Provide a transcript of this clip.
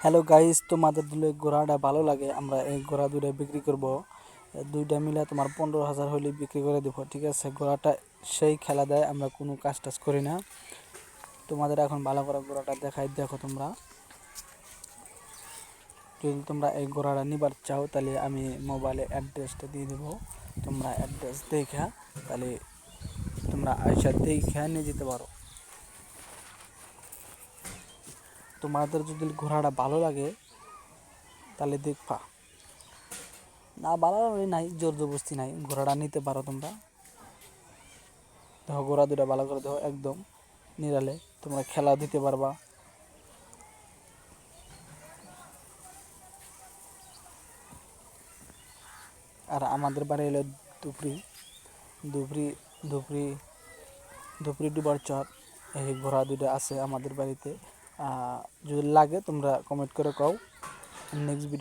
Hello guys, তোমাদের দিলে ঘোড়াটা ভালো লাগে, আমরা এই ঘোড়া দুইটা বিক্রি করব। দুইটা মিলে তোমার 15,000 হলে বিক্রি করে দেবো, ঠিক আছে? ঘোড়াটা সেই খেলা দেয়, আমরা কোনো কাজ টাজ করি না। তোমাদের এখন ভালো করে ঘোড়াটা দেখাই, দেখো তোমরা। যদি তোমরা এই ঘোড়াটা নিবার চাও তাহলে আমি মোবাইলে অ্যাড্রেসটা দিয়ে দেবো, তোমরা অ্যাড্রেস দেখা তাহলে তোমরা আইসা দেখা নিয়ে যেতে পারো। তোমাদের যদি ঘোড়াটা ভালো লাগে তাহলে দেখবা, না ভালো লাগে নাই, জোর জবরদস্তি নাই, ঘোড়াটা নিতে পারো তোমরা। দেখো ঘোড়া দুটা ভালো করে দেখো, একদম নিরালে তোমরা খেলা দিতে পারবা। আর আমাদের বাড়ি হলো ধুপড়ি ধুপড়ি ধুপড়ি ধুপড়ি ডুবার চর। এই ঘোড়া দুটো আছে আমাদের বাড়িতে। যদি লাগে তোমরা কমেন্ট করে কও। Next video